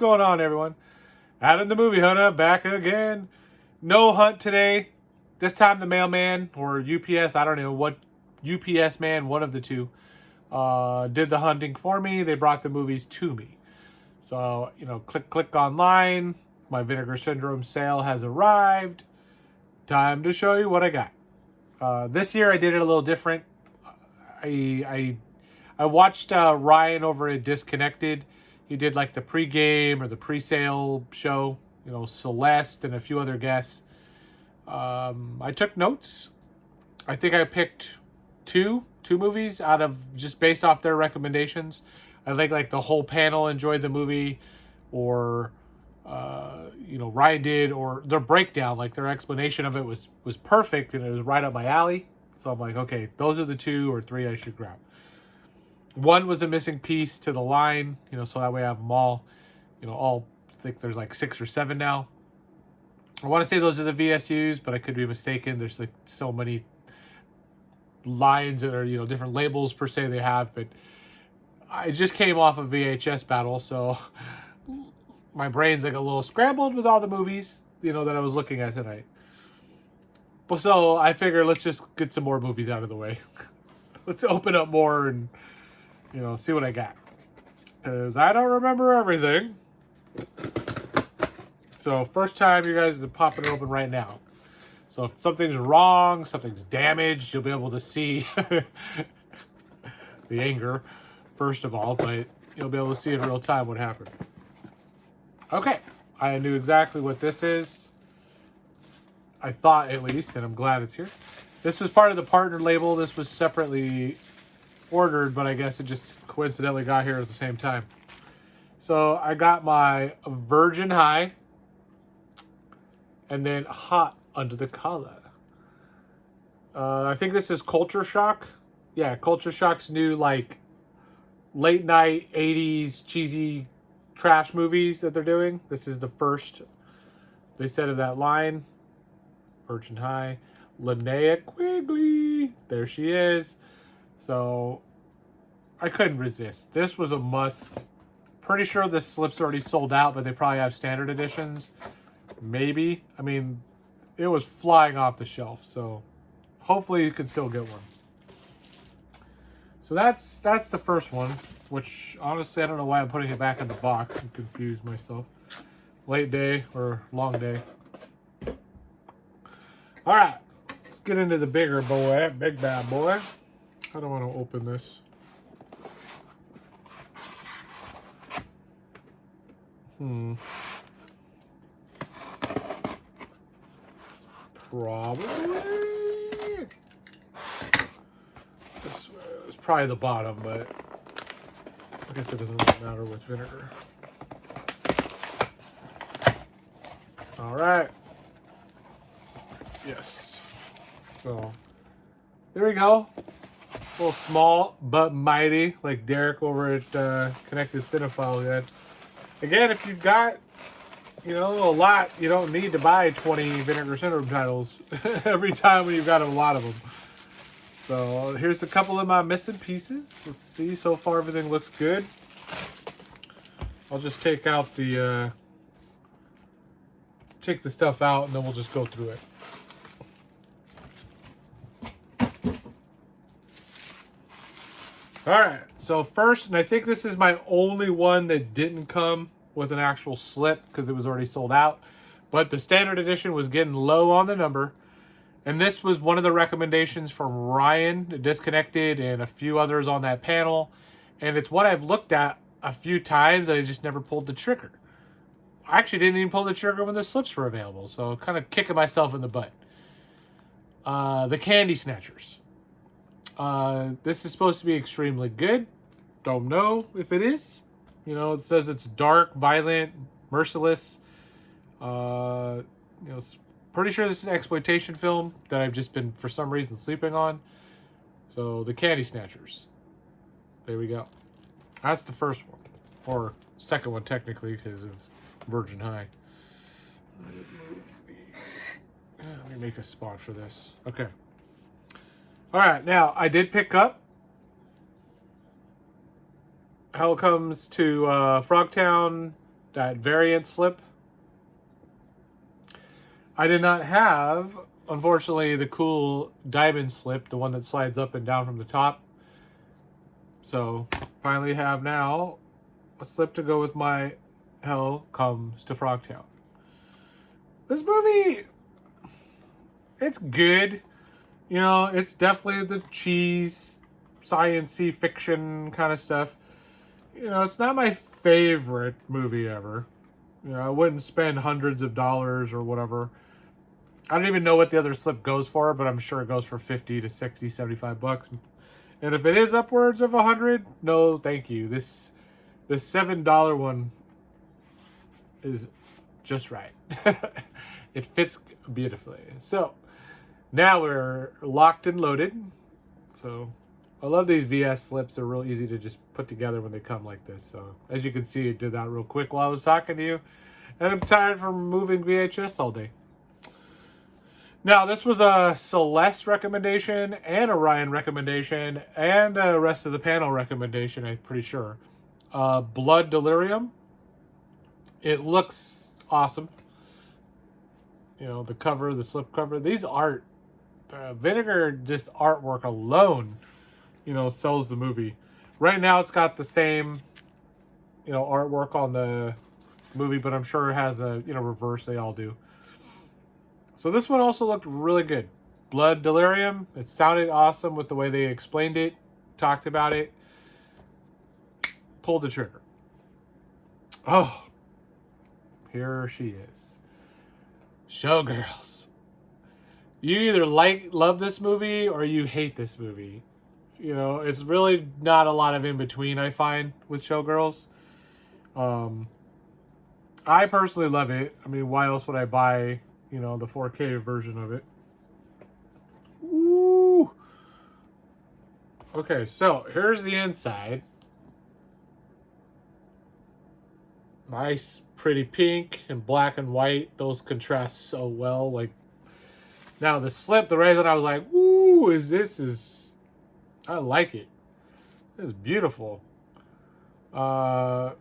going on, everyone? Adam the Movie Hunter back again. No hunt today. This time the mailman or UPS, I don't know what UPS man, one of the two, did the hunting for me. They brought the movies to me. So, click online. My Vinegar Syndrome sale has arrived. Time to show you what I got. This year I did it a little different. I watched Ryan over at Disconnected. He did like the pregame or the pre-sale show. Celeste and a few other guests. I took notes. I think I picked two movies out of just based off their recommendations. I think like the whole panel enjoyed the movie, or Ryan did, or their breakdown, like their explanation of it was perfect and it was right up my alley. So I'm like, okay, those are the 2 or 3 I should grab. One was a missing piece to the line, so that way I have them all. I think there's like 6 or 7 now. I want to say those are the VSUs, but I could be mistaken. There's like so many lines that are, different labels per se they have, but I just came off a VHS battle, so my brain's like a little scrambled with all the movies, that I was looking at tonight. But so I figure let's just get some more movies out of the way. Let's open up more and, see what I got. Because I don't remember everything. So first time you guys are popping it open right now. So if something's wrong, something's damaged, you'll be able to see the anger, first of all, but you'll be able to see in real time what happened. Okay, I knew exactly what this is. I thought at least, and I'm glad it's here. This was part of the partner label. This was separately ordered, but I guess it just coincidentally got here at the same time. So I got my Virgin High and then Hot Under the Collar. I think this is Culture Shock. Yeah, Culture Shock's new like late night 80s cheesy trash movies that they're doing. This is the first they said of that line. Virgin High. Linnea Quigley. There she is. So I couldn't resist. This was a must. Pretty sure this slip's already sold out, but they probably have standard editions. Maybe. I mean, it was flying off the shelf, so hopefully you can still get one. So that's the first one, which honestly I don't know why I'm putting it back in the box. I'm confused myself. Late day or long day. All right, let's get into the bigger boy, big bad boy. I don't want to open this. Probably. This is probably the bottom, but I guess it doesn't really matter with vinegar. All right. Yes. So there we go. A little small but mighty, like Derek over at Connected Cinephile had. Again, if you've got, a lot, you don't need to buy 20 Vinegar Syndrome titles every time when you've got a lot of them. So here's a couple of my missing pieces. Let's see. So far, everything looks good. I'll just take out the take the stuff out, and then we'll just go through it. All right. So first, and I think this is my only one that didn't come with an actual slip because it was already sold out. But the standard edition was getting low on the number. And this was one of the recommendations from Ryan, Disconnected, and a few others on that panel. And it's one I've looked at a few times and I just never pulled the trigger. I actually didn't even pull the trigger when the slips were available. So kind of kicking myself in the butt. The Candy Snatchers. This is supposed to be extremely good. Don't know if it is. It says it's dark, violent, merciless. Pretty sure this is an exploitation film that I've just been, for some reason, sleeping on. So, the Candy Snatchers. There we go. That's the first one. Or second one, technically, because of Virgin High. Let me make a spot for this. Okay. All right. Now, I did pick up How It Comes to Frogtown that variant slip. I did not have, unfortunately, the cool diamond slip, the one that slides up and down from the top. So, finally have now a slip to go with my Hell Comes to Frogtown. This movie, it's good. You know, it's definitely the cheese, science-y fiction kind of stuff. You know, it's not my favorite movie ever. You know, I wouldn't spend hundreds of dollars or whatever. I don't even know what the other slip goes for, but I'm sure it goes for 50 to 60, 75 bucks. And if it is upwards of 100, no, thank you. This $7 one is just right. It fits beautifully. So, now we're locked and loaded. So, I love these VS slips. They're real easy to just put together when they come like this. So, as you can see, it did that real quick while I was talking to you. And I'm tired from moving VHS all day. Now, this was a Celeste recommendation and a Ryan recommendation and the rest of the panel recommendation, I'm pretty sure. Blood Delirium. It looks awesome. You know, the cover, the slip cover. These art, Vinegar, just artwork alone, you know, sells the movie. Right now, it's got the same, you know, artwork on the movie, but I'm sure it has a, you know, reverse. They all do. So this one also looked really good. Blood Delirium. It sounded awesome with the way they explained it, talked about it. Pulled the trigger. Oh, here she is. Showgirls. You either love this movie or you hate this movie. You know, it's really not a lot of in between, I find, with Showgirls. I personally love it. I mean, why else would I buy, you know, the 4K version of it? Ooh. Okay, so here's the inside. Nice, pretty pink and black and white. Those contrast so well. Like, now the slip, the reason I was like, ooh, I like it. It's beautiful. I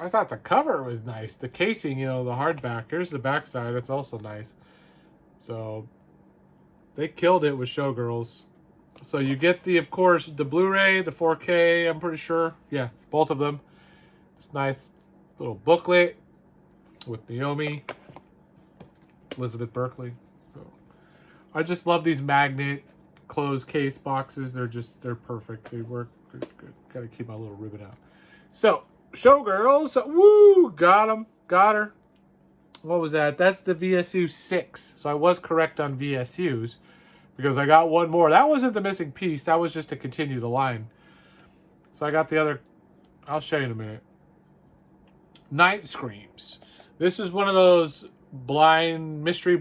thought the cover was nice. The casing, you know, the hardback. Here's the backside. It's also nice. So, they killed it with Showgirls. So, you get of course, the Blu-ray, the 4K, I'm pretty sure. Yeah, both of them. It's nice little booklet with Naomi, Elizabeth Berkley. So, I just love these magnet closed case boxes. They're perfect. They work good. Gotta keep my little ribbon out. So, Showgirls, woo, got her. What was that? That's the VSU 6. So I was correct on VSUs because I got one more. That wasn't the missing piece. That was just to continue the line. So I got the other. I'll show you in a minute. Night Screams. This is one of those blind mystery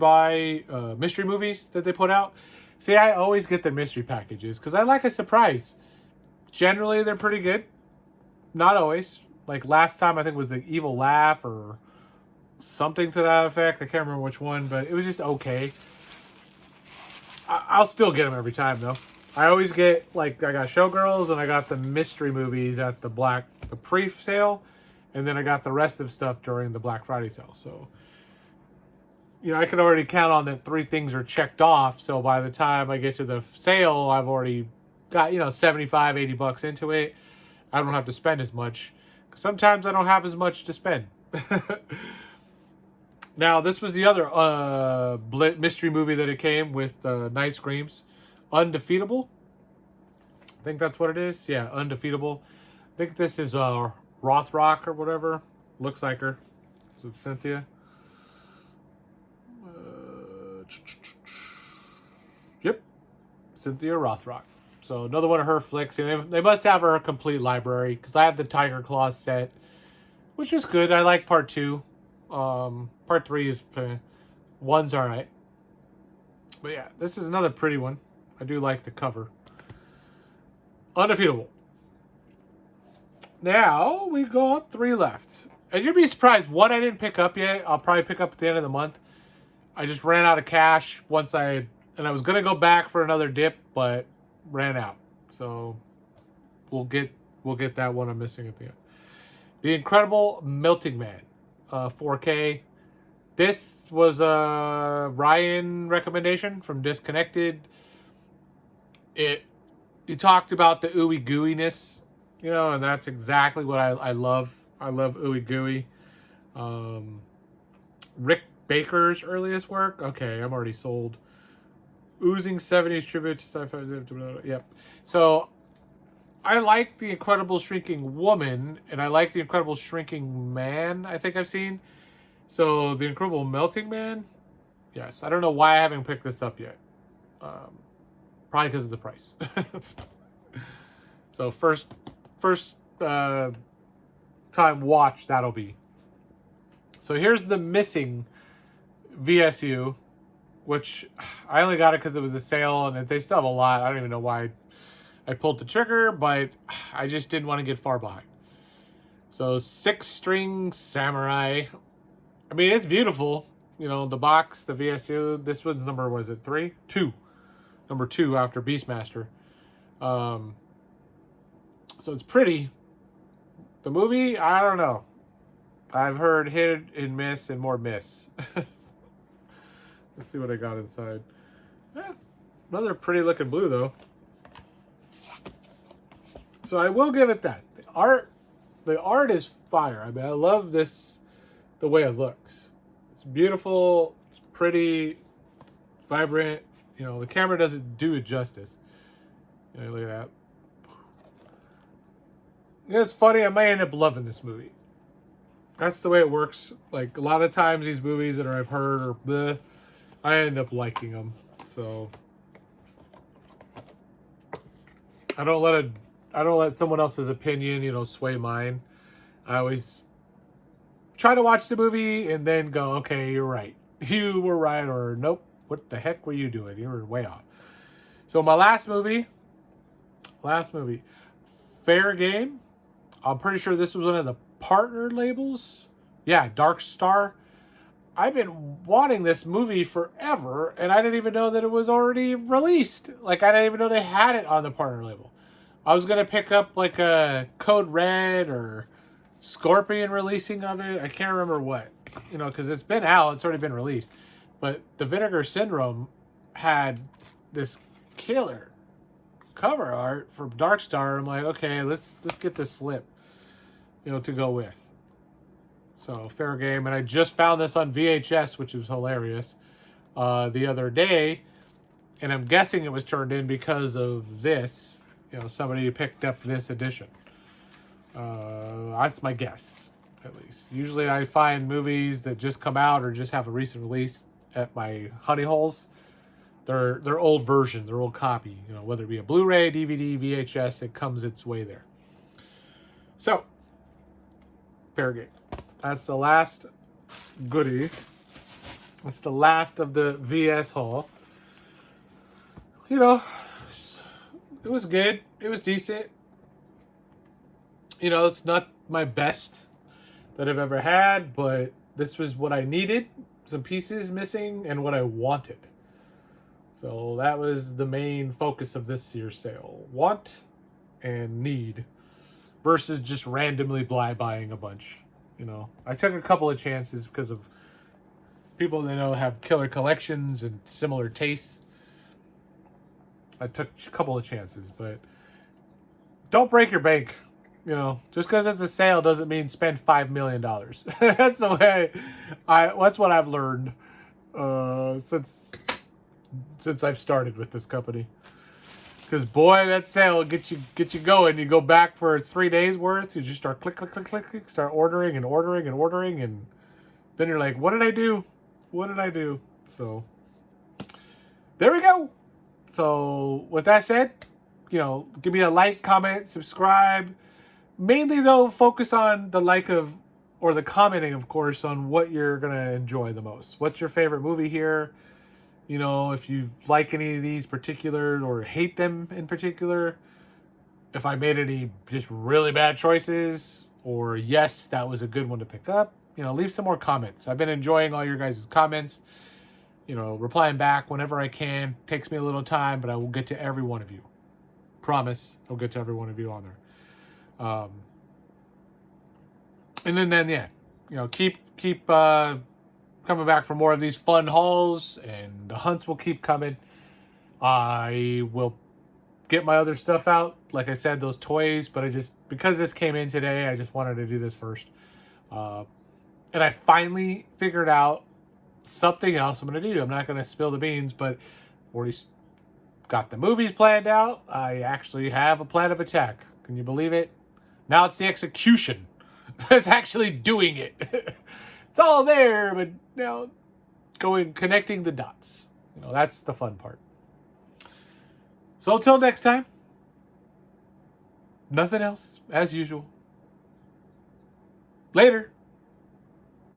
mystery movies that they put out. See, I always get the mystery packages because I like a surprise. Generally, they're pretty good. Not always. Like last time, I think it was the Evil Laugh or something to that effect. I can't remember which one, but it was just okay. I'll still get them every time, though. I always get, like, I got Showgirls and I got the mystery movies at the pre-sale. And then I got the rest of stuff during the Black Friday sale. So, you know, I can already count on that 3 things are checked off. So by the time I get to the sale, I've already got, you know, 75, 80 bucks into it. I don't have to spend as much. Sometimes I don't have as much to spend. Now, this was the other mystery movie that it came with, Night Screams. Undefeatable. I think that's what it is. Yeah, Undefeatable. I think this is Rothrock or whatever. Looks like her. So Cynthia. Yep. Cynthia Rothrock. So another one of her flicks. And they must have her complete library because I have the Tiger Claw set, which is good. I like part 2. Part 3 is 1's all right. But yeah, this is another pretty one. I do like the cover. Undefeatable. Now we got 3 left. And you'd be surprised. 1 I didn't pick up yet. I'll probably pick up at the end of the month. I just ran out of cash and I was gonna go back for another dip, but ran out. So we'll get that one I'm missing at the end. The Incredible Melting Man, 4K. This was a Ryan recommendation from Disconnected. You talked about the ooey gooiness, and that's exactly what I love. I love ooey gooey. Rick Baker's earliest work. Okay, I'm already sold. Oozing 70s tribute to sci-fi. Yep. So I like The Incredible Shrinking Woman, and I like The Incredible Shrinking Man, I think I've seen. So The Incredible Melting Man, yes. I don't know why I haven't picked this up yet. Probably because of the price. So first time watch, that'll be. So here's the missing VSU, which I only got it because it was a sale, and they still have a lot. I don't even know why I pulled the trigger, but I just didn't want to get far behind. So 6-string samurai. I mean, it's beautiful. The box, the VSU. This one's number, was it 3? 2. Number 2 after Beastmaster. So it's pretty. The movie, I don't know. I've heard hit and miss and more miss. Let's see what I got inside. Another pretty looking blue, though. So I will give it that. The art is fire. I mean, I love this, the way it looks. It's beautiful. It's pretty, vibrant. The camera doesn't do it justice. Look at that. It's funny. I might end up loving this movie. That's the way it works. Like, a lot of times these movies that I've heard or bleh, I end up liking them. So I don't let someone else's opinion, sway mine. I always try to watch the movie and then go, okay, you're right. You were right, or nope, what the heck were you doing? You were way off. So my last movie, Fair Game. I'm pretty sure this was one of the partner labels. Yeah, Dark Star. I've been wanting this movie forever, and I didn't even know that it was already released. Like, I didn't even know they had it on the partner label. I was going to pick up, like, a Code Red or Scorpion releasing of it. I can't remember what. Because it's been out. It's already been released. But the Vinegar Syndrome had this killer cover art from Dark Star. I'm like, okay, let's get this slip, to go with. So, Fair Game. And I just found this on VHS, which is hilarious, the other day. And I'm guessing it was turned in because of this. Somebody picked up this edition. That's my guess, at least. Usually I find movies that just come out or just have a recent release at my honey holes. They're old version, they're old copy. Whether it be a Blu-ray, DVD, VHS, it comes its way there. So, Fair Game. That's the last goodie. That's the last of the VS haul. It was good. It was decent. It's not my best that I've ever had, but this was what I needed. Some pieces missing and what I wanted. So that was the main focus of this year's sale. Want and need versus just randomly buying a bunch. I took a couple of chances because of people that have killer collections and similar tastes. I took a couple of chances, but don't break your bank. Just because it's a sale doesn't mean spend $5 million. That's the way that's what I've learned since I've started with this company. Because boy, that sale will get you going. You go back for 3 days worth. You just start click, start ordering, and then you're like, what did I do? So there we go. So with that said, give me a like, comment, subscribe. Mainly though, focus on the or the commenting, of course, on what you're gonna enjoy the most. What's your favorite movie here? If you like any of these particular or hate them in particular. If I made any just really bad choices, or yes, that was a good one to pick up. Leave some more comments. I've been enjoying all your guys' comments. Replying back whenever I can. Takes me a little time, but I will get to every one of you. Promise, I'll get to every one of you on there. And then yeah, keep coming back for more of these fun hauls, and the hunts will keep coming. I will get my other stuff out, like I said, those toys. But because this came in today, I just wanted to do this first. And I finally figured out something else I'm going to do. I'm not going to spill the beans, but I've already got the movies planned out. I actually have a plan of attack. Can you believe it? Now it's the execution. It's actually doing it. It's all there, but now connecting the dots. That's the fun part. So until next time, nothing else, as usual. Later.